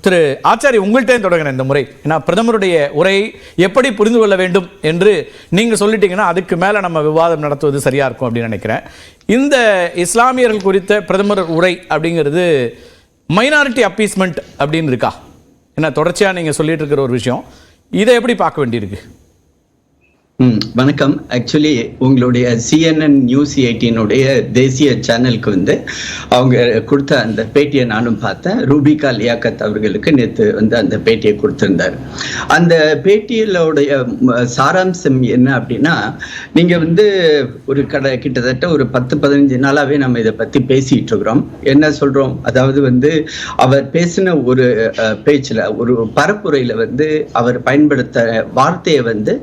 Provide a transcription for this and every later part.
திரு ஆச்சாரி, உங்கள்கிட்ட தொடங்குறேன் இந்த முறை. ஏன்னா பிரதமருடைய உரையை எப்படி புரிந்து கொள்ள வேண்டும் என்று நீங்கள் சொல்லிட்டீங்கன்னா அதுக்கு மேலே நம்ம விவாதம் நடத்துவது சரியாக இருக்கும் அப்படின்னு நினைக்கிறேன். இந்த இஸ்லாமியர்கள் குறித்த பிரதமர் உரை அப்படிங்கிறது மைனாரிட்டி அப்பீஸ்மெண்ட் அப்படின்னு இருக்கா? ஏன்னா தொடர்ச்சியாக நீங்கள் சொல்லிட்டு இருக்கிற ஒரு விஷயம், இதை எப்படி பார்க்க வேண்டியிருக்கு? வணக்கம். ஆக்சுவலி உங்களுடைய CNN நியூஸ் 18 தேசிய சேனலுக்கு வந்து அவங்க கொடுத்த அந்த பேட்டியை நானும் பார்த்தேன். ரூபிகா லியாக்கத் அவர்களுக்கு நேற்று வந்து அந்த பேட்டியை கொடுத்திருந்தார். அந்த பேட்டியிலுடைய சாராம்சம் என்ன அப்படின்னா, நீங்க வந்து ஒரு கிட்டத்தட்ட ஒரு 10-15 நாளாவே நம்ம இதை பத்தி பேசிட்டு இருக்கிறோம். என்ன சொல்றோம், அதாவது வந்து அவர் பேசின ஒரு பேச்சுல, ஒரு பரப்புரையில வந்து அவர் பயன்படுத்த வார்த்தையை வந்து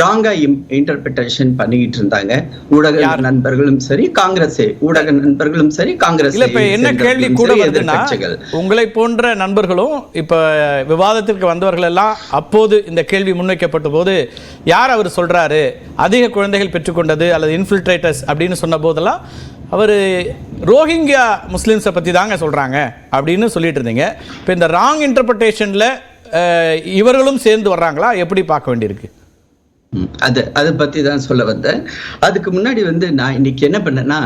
ராங்கா இன்டர்பிரேஷன் பண்ணிட்டு இருந்தாங்க. ஊடக நண்பர்களும் சரி, காங்கிரஸ் ஊடக நண்பர்களும் சரி, காங்கிரஸ். என்ன கேள்வி கூட வருதுன்னா, உங்களை போன்ற நண்பர்களும் இப்ப விவாதத்திற்கு வந்தவர்கள் எல்லாம் அப்போது இந்த கேள்வி முன்வைக்கப்பட்ட போது, யார் அவர் சொல்றாரு அதிக குழந்தைகள் பெற்றுக்கொண்டது அல்லது இன்ஃபில்ட்ரேட்டர்ஸ் அப்படின்னு சொன்ன போதெல்லாம் அவர் ரோஹிங்கியா முஸ்லிம்ஸை பற்றி தாங்க சொல்கிறாங்க அப்படின்னு சொல்லிட்டு இருந்தீங்க. இப்போ இந்த ராங் இன்டர்பிரேஷனில் இவர்களும் சேர்ந்து வர்றாங்களா, எப்படி பார்க்க வேண்டியிருக்கு? அதை பத்தி தான் சொல்ல வந்தேன். அதுக்கு முன்னாடி வந்து நான் இன்னைக்கு என்ன பண்ணேன்னா,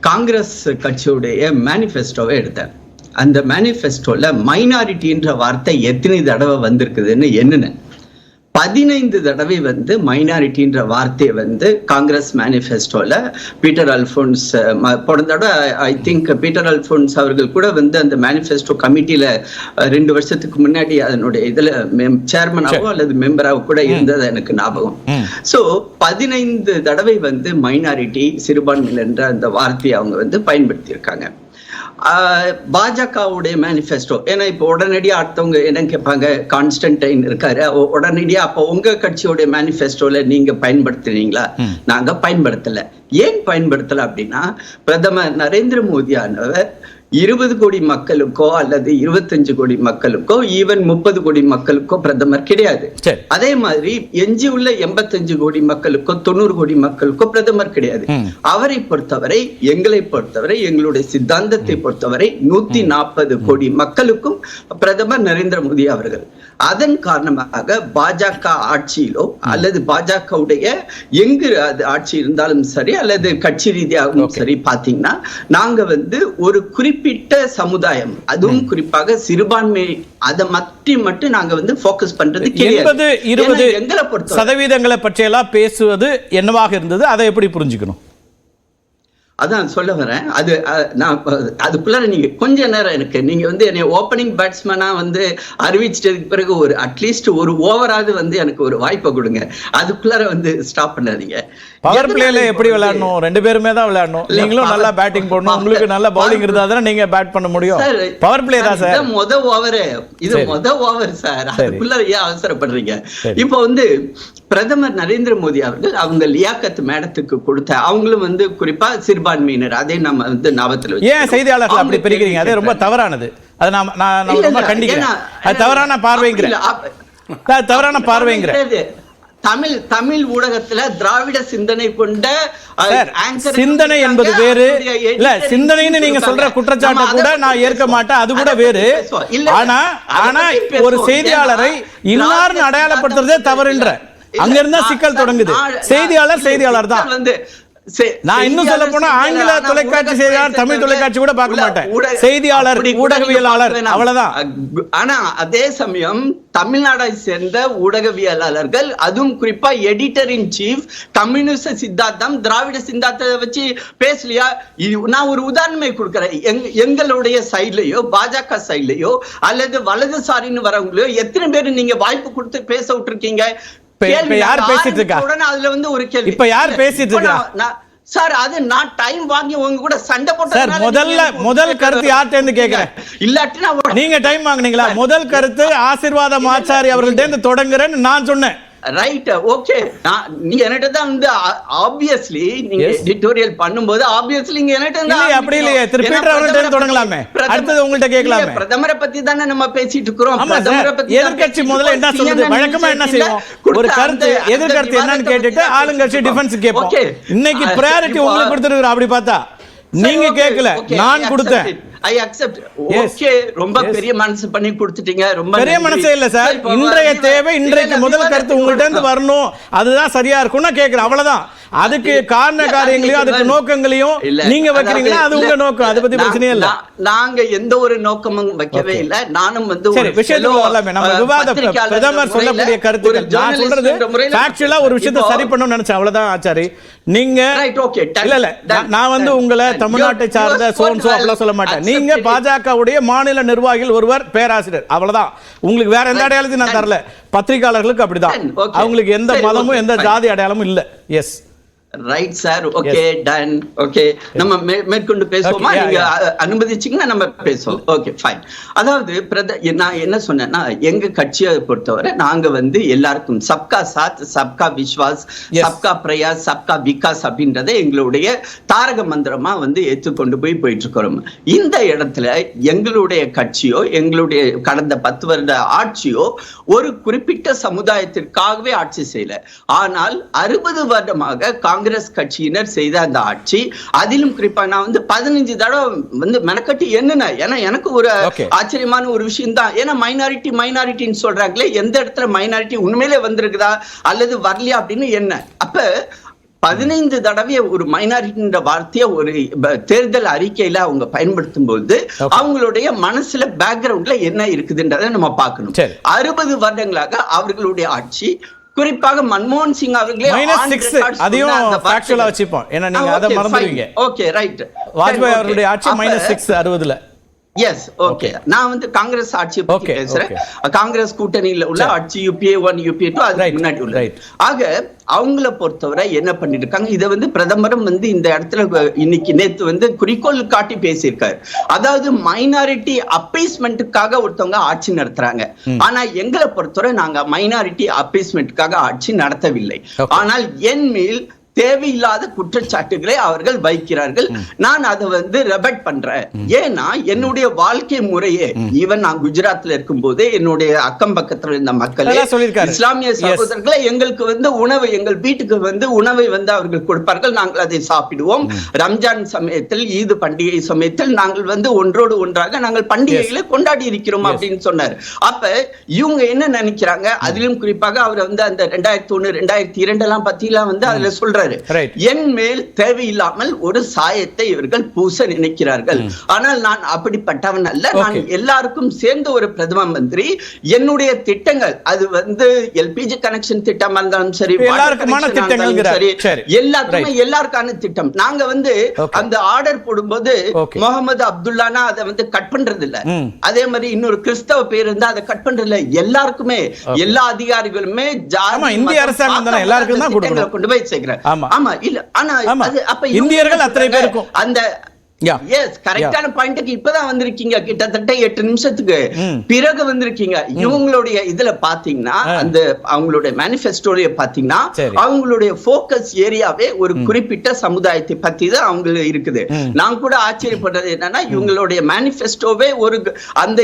காங்கிரஸ் கட்சியுடைய மேனிஃபெஸ்டோவை எடுத்தேன். அந்த மேனிஃபெஸ்டோல மைனாரிட்டின்ற வார்த்தை எத்தனை தடவை வந்திருக்குதுன்னு எண்ணினேன். 15 தடவை வந்து மைனாரிட்டின்ற வார்த்தையை வந்து காங்கிரஸ் மேனிஃபெஸ்டோல பீட்டர் அல்போன்ஸ் போன தடவை ஐ திங்க் பீட்டர் அல்போன்ஸ் அவர்கள் கூட வந்து அந்த மேனிஃபெஸ்டோ கமிட்டியில 2 வருஷத்துக்கு முன்னாடி அதனுடைய இதுல சேர்மனாவோ அல்லது மெம்பராவோ கூட இருந்தது எனக்கு ஞாபகம். சோ 15 தடவை வந்து மைனாரிட்டி, சிறுபான்மையினர் என்ற அந்த வார்த்தையை அவங்க வந்து பயன்படுத்தி இருக்காங்க. பாஜகவுடைய மேனிஃபெஸ்டோ, ஏன்னா இப்போ உடனடியா அடுத்தவங்க என்ன கேட்பாங்க, கான்ஸ்டன்டைன் இருக்காரு, உடனடியா அப்போ உங்க கட்சியோட மேனிஃபெஸ்டோல நீங்க பயன்படுத்துறீங்களா? நாங்க பயன்படுத்தல. ஏன் பயன்படுத்தல அப்படின்னா, பிரதமர் நரேந்திர மோடி ஆனவர் 20 கோடி மக்களுக்கோ அல்லது 25 கோடி மக்களுக்கோ, ஈவன் 30 கோடி மக்களுக்கோ பிரதமர் கிடையாது. அதே மாதிரி எஞ்சி உள்ள 85 கோடி மக்களுக்கோ 90 கோடி மக்களுக்கோ பிரதமர் கிடையாது. அவரை பொறுத்தவரை, எங்களை பொறுத்தவரை, எங்களுடைய சித்தாந்தத்தை பொறுத்தவரை 140 கோடி மக்களுக்கும் பிரதமர் நரேந்திர மோடி அவர்கள். அதன் காரணமாக பாஜக ஆட்சியிலோ அல்லது பாஜகவுடைய எங்கு ஆட்சி இருந்தாலும் சரி அல்லது கட்சி ரீதியாகவும் சரி பாத்தீங்கன்னா, நாங்க வந்து ஒரு குறிப்பிட்ட சமுதாயம், அதுவும் குறிப்பாக சிறுபான்மை, அதை மட்டும் நாங்க வந்து போக்கஸ் பண்றது கிடையாது. 80-20% பற்றியெல்லாம் பேசுவது என்னவாக இருந்தது, அதை எப்படி புரிஞ்சுக்கணும்? அதான் சொல்ல வரேன். அது நான் அதுக்குள்ளார நீங்க கொஞ்ச நேரம் எனக்கு நீங்க வந்து என்னை ஓப்பனிங் பேட்ஸ்மேனா வந்து அறிவிச்சிட்டதுக்கு பிறகு ஒரு அட்லீஸ்ட் ஒரு ஓவராது வந்து எனக்கு ஒரு வாய்ப்பை கொடுங்க. அதுக்குள்ளார வந்து ஸ்டாப் பண்ணாதீங்க. பவர் பிளேல எப்படி விளையாடணும்? 2 பேருமே தான் விளையாடணும். நீங்களும் நல்லா பேட்டிங் போடணும், உங்களுக்கு நல்ல பவுலிங் இருந்தா தானே நீங்க பேட் பண்ண முடியும். பவர் பிளே தான் சார். முத ஓவர் சார். அதுக்குள்ளார ஏன் அவசரப்படுறீங்க? இப்போ வந்து பிரதமர் நரேந்திர மோடி அவர்கள் அவங்க லியாக்கத் மேடத்துக்கு கொடுத்த, அவங்களும் வந்து குறிப்பா சிறுபான்மையினர், அதை நம்ம வந்து ஞாபகத்துல வச்சு, ஏன் செய்தியாளர்கள் அப்படி பிரிக்கிறீங்க? அதே ரொம்ப தவறானது. அதை நான் ரொம்ப கண்டிக்கிறேன். அது தவறான பார்வைங்கிற தமிழ் ஊடகத்துல திராவிட சிந்தனை கொண்ட சிந்தனை என்பது வேறு. இல்ல, சிந்தனைன்னு நீங்க சொல்ற குற்றச்சாட்டை கூட நான் ஏற்க மாட்டேன், அது கூட வேறு. ஆனா ஒரு செய்தியாளரை இன்னார்னு அடையாளப்படுத்துறதே தவறுன்ற அங்க இருந்தா சிக்கல் தொடங்குது. செய்தியாளர் தான். நான் இன்னும் சொல்ல போனா ஆங்கில தொலைக்காட்சி செய்தியாளர், தமிழ் தொலைக்காட்சி கூட பார்க்க மாட்டேன். செய்தியாளர், ஊடகவியலாளர், அவ்வளவுதான். ஆனா அதே சமயம் தமிழ்நாடை சேர்ந்த ஊடகவியலாளர்கள், அதுவும் குறிப்பா எடிட்டர் இன் சீஃப், கம்யூனிஸ்ட் சித்தாந்தம், திராவிட சித்தாந்தத்தை வச்சு பேசலையா? நான் ஒரு உதாரணமே கொடுக்கிறேன். எங்களுடைய சைட்லயோ பாஜக சைட்லயோ அல்லது வலதுசாரின்னு வரவங்களோ எத்தனை பேர் நீங்க வாய்ப்பு கொடுத்து பேச விட்டுருக்கீங்க? யார் பேசிட்டு இருக்கா? அதுல வந்து ஒரு கேள்வி, இப்ப யார் பேசிட்டு இருக்கா சார்? அது நான் டைம் வாங்கி உங்க கூட சண்டை போட்டு சார், முதல் கருத்து யார்கிட்ட இருந்து கேக்குறேன்? இல்லாட்டினா நீங்க டைம் வாங்குனீங்களா? முதல் கருத்து ஆசீர்வாதம் ஆச்சாரி அவர்கள்ட்ட இருந்து தொடங்குறேன்னு நான் சொன்னேன். Right, okay. நீங்க என்கிட்ட தான் வந்து ஆப்வியஸ்லி நீங்க எடிட்டோரியல் பண்ணும்போது ஆப்வியஸ்லி நீங்க என்கிட்ட தான் அப்படி இல்லையே, திருப்பீட்டர் அவர்கள்ட்ட தொடங்கலாமே, அடுத்து உங்கள்ட்ட கேட்கலாமே. பிரதமரை பத்தி தானே நம்ம பேசிட்டு இருக்கோம். எதிர்க்கட்சி முதல்ல என்ன சொல்லுது, வழக்கமா என்ன செய்வோம், ஒரு கருத்து எதிர்கருத்து என்னன்னு கேட்டுட்டு ஆளுங்கட்சி டிஃபென்ஸ் கேட்போம். இன்னைக்கு பிரையாரிட்டி உங்களுக்கு கொடுத்துருக்குற. அப்படி பார்த்தா நீங்க கேட்கல, நான் கொடுத்தேன். I accept. ஓகே, ரொம்ப பெரிய மனசு பண்ணி கொடுத்துட்டீங்க. ரொம்ப பெரிய மனசே இல்ல சார். இன்றைய தேவை, இன்றைக்கு முதல் கருத்து உங்கள்ட்ட இருந்து வரணும், அதுதான் சரியா இருக்கும்னு கேக்குறேன். அவ்வளவுதான். அதுக்கு காரண காரியங்களையும் அதுக்கு நோக்கங்களையும் நீங்க வைக்கிறீங்களா, அது உங்க நோக்கம், அதை பத்தி பிரச்சனையே இல்ல. நாங்க எந்த ஒரு நோக்கமும் வைக்கவே இல்ல. நானும் வந்து சரி, விஷயத்துக்கு வரலாமே. நம்ம விவாத பிரதமர் சொல்லக்கூடிய கருத்துக்கள் நான் சொல்றது ஃபேக்சுவலா ஒரு விஷயத்தை சரி பண்ணணும்னு நினைச்சேன். அவ்வளவுதான் ஆச்சாரி. நீங்க இல்ல இல்ல, நான் வந்து உங்களை தமிழ்நாட்டை சார்ந்த சோன்சோ அப்படிலாம் சொல்ல மாட்டேன். நீங்க பாஜகவுடைய மாநில நிர்வாகிகள் ஒருவர், பேராசிரியர், அவ்வளவுதான். உங்களுக்கு வேற எந்த அடையாளத்தையும் நான் தரல. பத்திரிகையாளர்களுக்கு அப்படிதான். அவங்களுக்கு எந்த மதமும் எந்த ஜாதி அடையாளமும் இல்ல. Yes, right sir. Okay, done. Okay, நம்ம மேற்கொண்டு பேசுவோமா? நீங்க அனுமதிச்சீங்கன்னா நம்ம பேசுவோம். Okay, fine. அதாவது நான் என்ன சொன்னேன்னா, எங்க கட்சியை பொறுத்தவரை நாங்க வந்து எல்லாருக்கும் சப்கா சாத், சப்கா விஸ்வாஸ், சப்கா பிரயாஸ், சப்கா விகாஸ் அப்படின்றத எங்களுடைய தாரக மந்திரமா வந்து ஏற்றுக்கொண்டு போயிட்டு இருக்கிறோம். இந்த இடத்துல எங்களுடைய கட்சியோ எங்களுடைய கடந்த 10 வருட ஆட்சியோ ஒரு குறிப்பிட்ட சமுதாயத்திற்காகவே ஆட்சி செய்யல. ஆனால் 60 வருடமாக காங்கிரஸ் கட்சியினர் செய்த அந்த ஆட்சி, அதிலும் குறிப்பா நான் வந்து 15 தடவை வந்து மெனக்கட்டி என்னன்னா, ஏன்னா எனக்கு ஒரு ஆச்சரியமான ஒரு விஷயம் தான். ஏன்னா மைனாரிட்டின்னு சொல்றாங்களே, எந்த இடத்துல மைனாரிட்டி உண்மையிலே வந்திருக்குதா அல்லது வரலையா அப்படின்னு என்ன. அப்ப 15 தடவை ஒரு மைனாரிட்டின்ற வார்த்தையை ஒரு தேர்தல் அறிக்கையில அவங்க பயன்படுத்தும் போது அவங்களுடைய மனசுல பேக்ரவுண்ட்ல என்ன இருக்குதுன்றதை நம்ம பார்க்கணும். 60 வருடங்களாக அவர்களுடைய ஆட்சி, குறிப்பாக மன்மோகன் சிங் அவர்களே அதையும் ஃபேக்சுவலா வச்சுப்போம். ஏன்னா நீங்க அதை மறந்துடுவீங்க. Okay, right. வாஜ்பாய் அவர்களுடைய ஆட்சி -6 60ல. S, okay. நான் வந்து காங்கிரஸ் ஆட்சியை பத்தி பேசுறேன். காங்கிரஸ் கூட்டணியில உள்ள ஆட்சி UPA 1 UPA 2 அதுக்கு முன்னாடி உள்ள. ஆக அவங்கள பொறுத்தவரை என்ன பண்ணிட்டு இருக்காங்க, இதை வந்து பிரதமரும் வந்து இந்த இடத்துல இன்னைக்கு நேத்து வந்து குறிக்கோள் காட்டி பேசியிருக்காரு. அதாவது மைனாரிட்டி அப்பீஸ்மெண்ட்டுக்காக ஒருத்தவங்க ஆட்சி நடத்துறாங்க. ஆனா எங்களை பொறுத்தவரை நாங்க மைனாரிட்டி அப்பீஸ்மெண்ட்டுக்காக ஆட்சி நடத்தவில்லை. ஆனால் என் மேல் தேவையில்லாத குற்றச்சாட்டுகளை அவர்கள் வைக்கிறார்கள். நான் அதை வந்து ரெபட் பண்றேன். ஏன்னா என்னுடைய வாழ்க்கை முறையே, ஈவன் நான் குஜராத்ல இருக்கும் போதே என்னுடைய அக்கம் பக்கத்துல இருந்த மக்கள், இஸ்லாமிய சகோதரர்களை, எங்களுக்கு வந்து உணவு, எங்கள் வீட்டுக்கு வந்து உணவை வந்து அவர்கள் கொடுப்பார்கள். நாங்கள் அதை சாப்பிடுவோம். ரம்ஜான் சமயத்தில், ஈது பண்டிகை சமயத்தில் நாங்கள் வந்து ஒன்றோடு ஒன்றாக நாங்கள் பண்டிகைகளை கொண்டாடி இருக்கிறோம் அப்படின்னு சொன்னார். அப்ப இவங்க என்ன நினைக்கிறாங்க, அதிலும் குறிப்பாக அவர் வந்து அந்த 2001 2002 எல்லாம் பத்தி எல்லாம் வந்து அதுல சொல்றாரு, என் மேல் தேவையில்லாமல் ஒரு சாயத்தை இவர்கள் பூச நினைக்கிறார்கள். ஆனால் நான் அப்படிப்பட்டவன் அல்ல. நான் எல்லாருக்கும் சேர்ந்த ஒரு பிரதம மந்திரி. என்னுடைய திட்டங்கள், அது வந்து LPG கனெக்ஷன் திட்டமா இருந்தாலும் சரி, எல்லாருக்கான திட்டம். நாங்க வந்து அந்த ஆர்டர் போடும்போது முகமது அப்துல்லானா அதை வந்து கட் பண்றது இல்ல. அதே மாதிரி இன்னொரு கிறிஸ்தவ பேர் இருந்தா அதை கட் பண்றது இல்ல. எல்லாருக்குமே, எல்லா அதிகாரிகளுமே இந்திய அரசாங்கம் எல்லாருக்கும் தான் கொண்டு போய் சேர்க்கிறேன். ஆமா, இல்ல, ஆனா அப்ப இந்தியர்கள் அத்தனை பேருக்கும் அந்த கரெக்டான பாயிண்ட்க்கு இப்பதான் வந்திருக்கீங்க. கிட்டத்தட்ட 8 நிமிஷத்துக்கு பிறகு வந்திருக்கீங்க. இவங்களுடைய இதுல பாத்தீங்கன்னா, அந்த அவங்களுடைய மேனிஃபெஸ்டோல பாத்தீங்கன்னா, அவங்களுடைய போக்கஸ் ஏரியாவே ஒரு குறிப்பிட்ட சமுதாயத்தை பத்தி தான் அவங்க இருக்குது. நான் கூட ஆச்சரியப்படுறது என்னன்னா, இவங்களுடைய மேனிஃபெஸ்டோவே ஒரு அந்த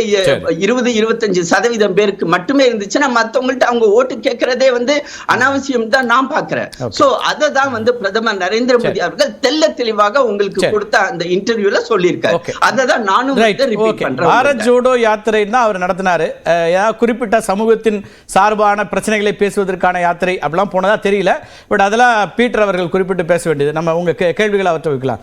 20-25% பேருக்கு மட்டுமே இருந்துச்சுன்னா, மத்தவங்கள்ட்ட அவங்க ஓட்டு கேட்கறதே வந்து அனாவசியம் தான் நான் பாக்குறேன். சோ அதை தான் வந்து பிரதமர் நரேந்திர மோடி அவர்கள் தெல்ல தெளிவாக உங்களுக்கு கொடுத்த அந்த இன்டர்வியூல சொல்லியிருக்காரு. அததான் நானும் ரிப்பீட் பண்றேன். பாரத் ஜோடோ யாத்திரை தான் அவர் நடத்தினாரு. குறிப்பிட்ட சமூகத்தின் சார்பான பிரச்சனைகளை பேசுவதற்கான யாத்திரை அப்படிலாம் போனதா தெரியல. பட் அதெல்லாம் பீட்டர் அவர்கள் குறிப்பிட்டு பேச வேண்டியது. நம்ம உங்க கேள்விகளை அவற்றை வைக்கலாம்.